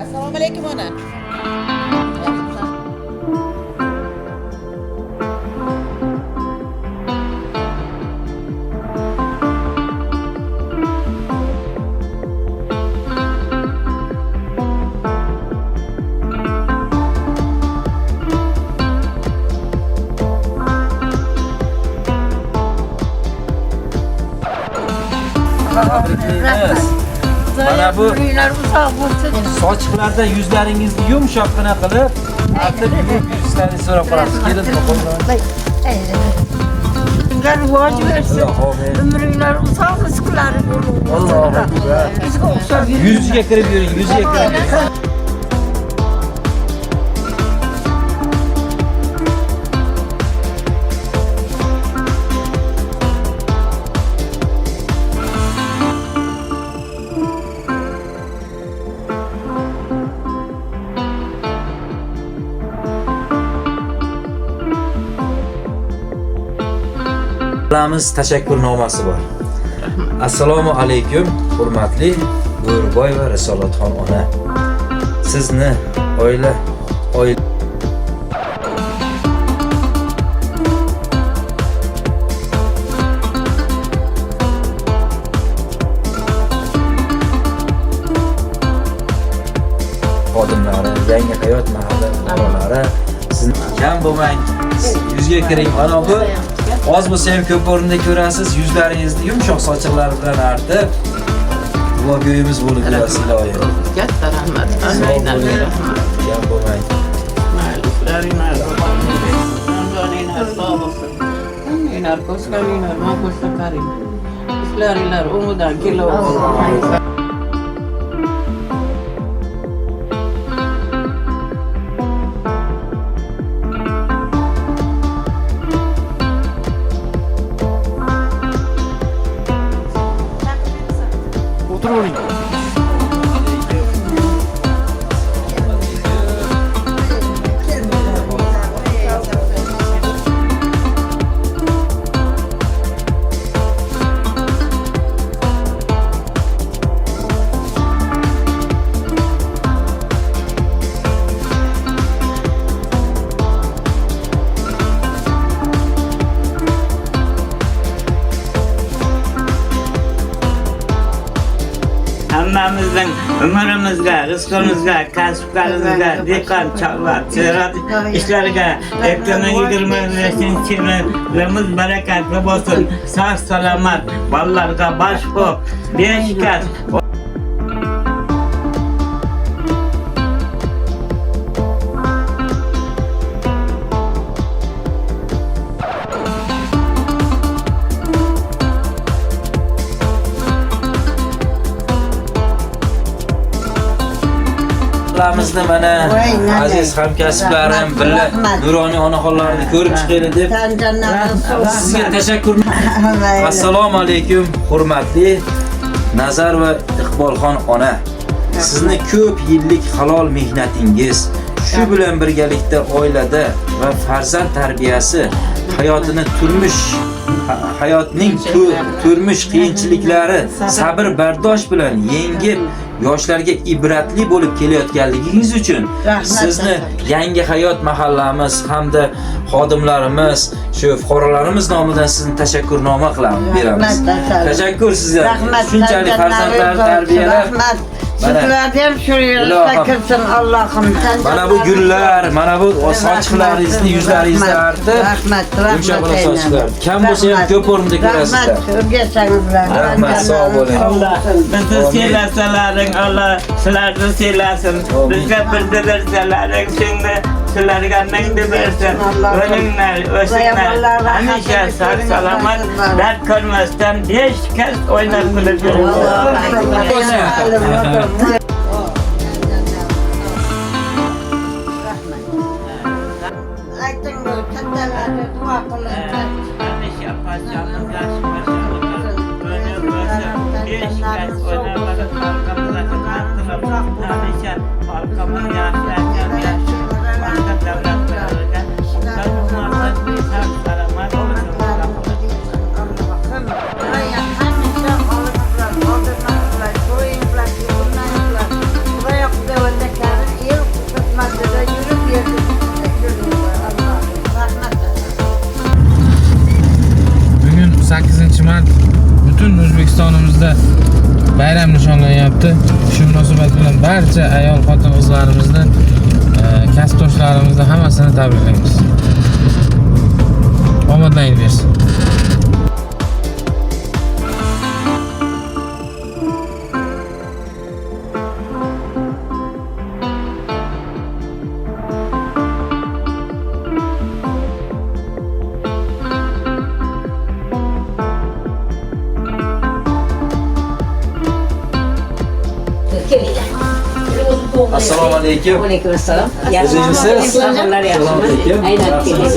Assalomu alaykum ona. Mana bu sochiqlarda yuzlaringizni yumshoqqina qilib, artib yuzlaringizni so'rab qolasiz. Kelin Rivoj versin. Ömrünler uzak rızıkları olur. Allahu akbar. Bizga o'xshab yurib. Yuziga kirib yuring, yuziga kirib yuring. Qilamiz tashakkurnamasi bor. Assalomu alaykum, hurmatli Bo'rboy va Risolatxon ona. Sizni oila xodimlari, yangi hayot mahalla fuqarolari, sizni kam bo'lmang, yuzga kiring. Mana bu oz bo'lsa ham ko'p o'rinda ko'rasiz, yuzlaringizni yumshoq sochiqlar bilan artib, duogo'yimiz bo'lib yurasiz iloyim. Katta rahmat. Allohga rahmat. Kam bo'lmang. Mayliklaringlar, joninglar sog' bo'lsin. Hammanglar ko'zlaringlar ma'qulsa qaring. Ishlaringlar umudan kelaversin. Hammamizning umrimizga, rizqimizga, kasblarimizga, dehqon chorva, ziraat ishlariga 2025-yilimiz barakatli bo'lsin. Sog' salomat, bolalarga bosh qo'p, 5 kasb Qilamizni mana aziz hamkasblarim, billa nuroniy onaxonlarni ko'rib chiqaylik deb sizga tashakkur. Assalomu alaykum, hurmatli Nazar va Iqbolxon ona. Sizni ko'p yillik halol mehnatingiz, shu bilan birgalikda oilada va farzand tarbiyasi, hayotning turmush qiyinchiliklari sabr bardosh bilan yengib yoshlarga ibratli bo'lib kelayotganligingiz uchun sizni yangi hayot mahallamiz hamda xodimlarimiz, shu fuqarolarimiz nomidan sizni tashakkurnoma beramiz. Tashakkur sizga. Shunchalik farzandlarni tarbiyalab Sizlardan shu yerga kirsin Allohim. Mana bu gullar, mana bu sochiqlaringizni yuzlaringizda artib, yumshoq sochiqlar. Kam bo'lsa ham ko'p o'rinda ko'rasizlar. Rahmat, o'rgatsangizlar. Rahmat, sog' bo'ling. Allah bizni siylasalaring, Allah sizlarni siylasin. Bizga bildi bersalaring, shunda sizlarga mingni bersin. O'linglar, o'singlar. Hamisha sog' salomat, dard ko'rmasdan 5 kasb o'ynab kulib yuring. Ayting bu kattalarga duo qilinglar. Hamisha podshohimiz yaxshi hamisha xalqimiz yaxshi Hamisha bo'lyapti. Shu munosabat bilan barcha ayol xotin qizlarimizni, kasbdoshlarimizni hammasini tabriklaymiz. Omadlaringiz bersin. Assalomu alaykum. Va alaykum assalom. O'zingizsiz? Assalomu alaykum. Aynan Assalomu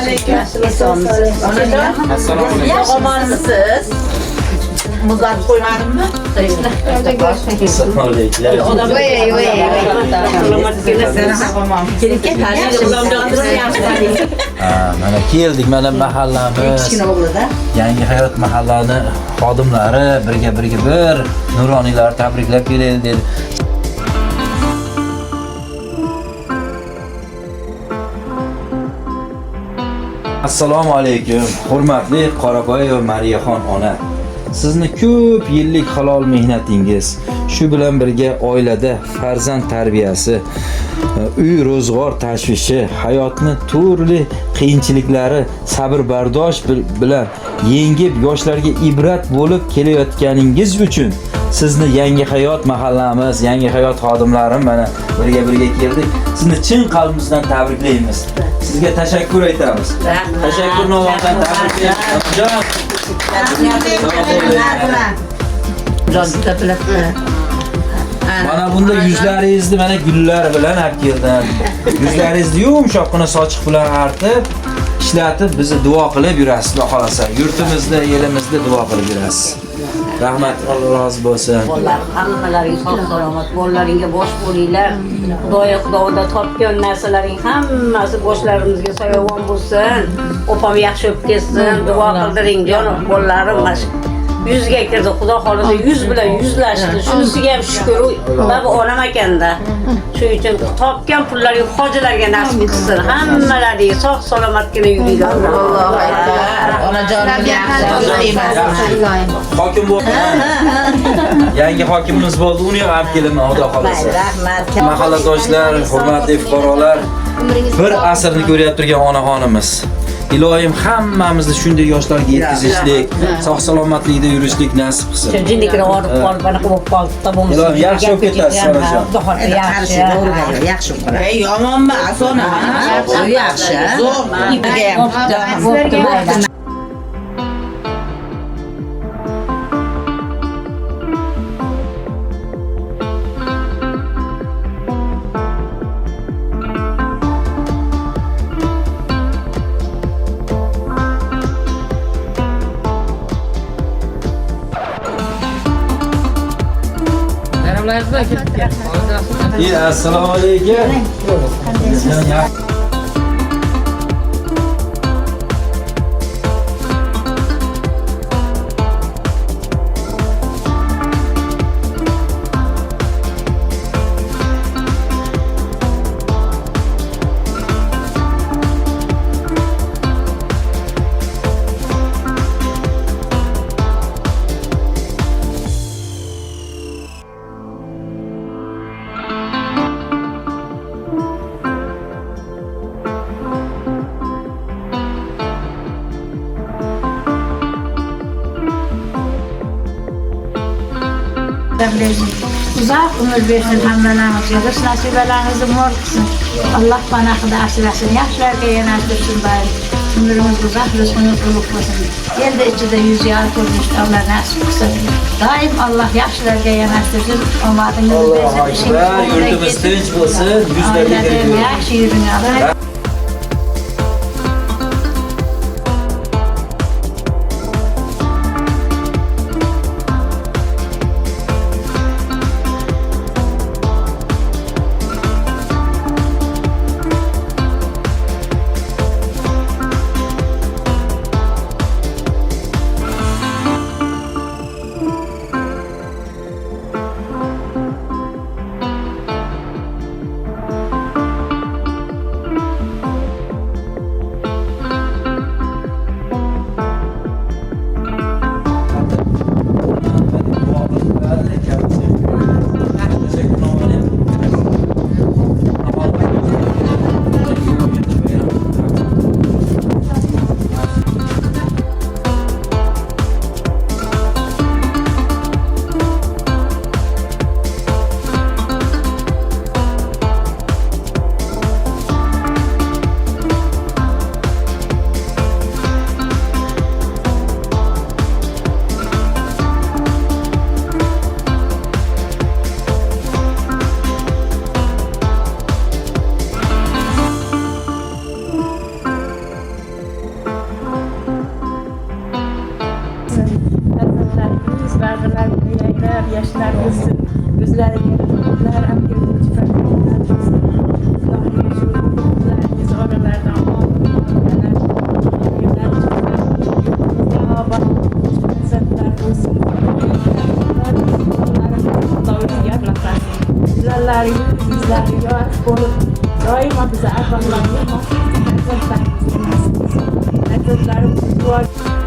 alaykum. Assalomu alaykum. Yaxshimisiz? Muzlat qo'ymadimmi? Assalomu alaykum. Mana keldik, mana mahallamiz. Yangi hayot mahallani xodimlari birga bir nuroniylar tabriklab keladi dedi. Assalomu alaykum, hurmatli Qoraboy va Mariyaxon ona. Sizni ko'p yillik halol mehnatingiz, shu bilan birga oilada farzand tarbiyasi, uy ro'zg'or tashvishi, hayotni turli qiyinchiliklari sabr-bardosh bilan yengib yoshlarga ibrat bo'lib kelayotganingiz uchun sizni Yangi hayot mahallamiz, Yangi hayot xodimlarim mana birga keldik. Sizni chin qalbimizdan tabriklaymiz. Sizga tashakkur aytamiz. Tashakkur noma'dan tabriklaymiz. Mana bunda yuzlaringizni mana gullar bilan olib keldim. Yuzlaringizni yumshoqqina sochiq bilan artib, ishlatib bizni duo qilib yurasiz, Xudo xolasa. Yurtimizda, elimizda duo qilib yurasiz. Rahmat, Alloh rozi bo'lsin. Bolalar hammalaring sog' salomat, bolalaringga bosh bo'linglar. Xudoda topgan narsalaring hammasi boshlarimizga soyavon bo'lsin. Opam yaxshi o'p kelsin, duo qildiring jonim, bolalarim mana 100 ga kirdi, Xudo xolasa 100 bilan yuzlashdi. Shunisiga ham shukr, baba onam ekanda. Shuning uchun topgan pullaring hojilarga nasib qilsin. Hammalaring sog' salomatgina yuringlar. Allohu akbar. Onajonim Hokim bo'ldi. Yangi hokimimiz bo'ldi, uni ham olib kelaman, Xudo xolasa. Rahmat. Mahalladoshlar, hurmatli fuqarolar, bir asrni ko'rib turgan onaxonimiz. Ilohim hammamizni shunday yoshlarga yetkazishlik, sog' salomatlikda yurishlik nasib qilsin. Jinnikni orib qolib, mana bo'lib qoldi, tamom. Ilohim yaxshi bo'lib ketasiz, onajon. Yaxshi. Yaxshi o'qiladi. yomonmi asona? Yaxshi. Zo'r. Ipiga ham Assalomu alaykum. Uzak ömür versin hammalarımızga, riz nasibalarınızı mol qilsin. Allah panohida asrasin, yaxshilarga yo'naltirsin bari. Umrimiz uzak, rizqimiz ulug' bo'lsin. Elda ichida yuzyal ko'rishni Allah nasib qilsin. Doim Allah yaxshilarga yo'naltirsin, omadingiz bersin. Allohu akbar, yurtimiz tinch bo'lsin, yuzlarga kirib. Yaxshi yuringlar. yıllar yaşlar olsun. Gözler gözler hem gözü çıkartmalar olsun. Allah'ın yaşıyor. Bizi oralardan almalar. Evler cevaba sentler olsun. Allah'ın yarlamasın. Bizler bizler yar olup daima bize Allah'ın yarlamasın. Çocuklarımız var.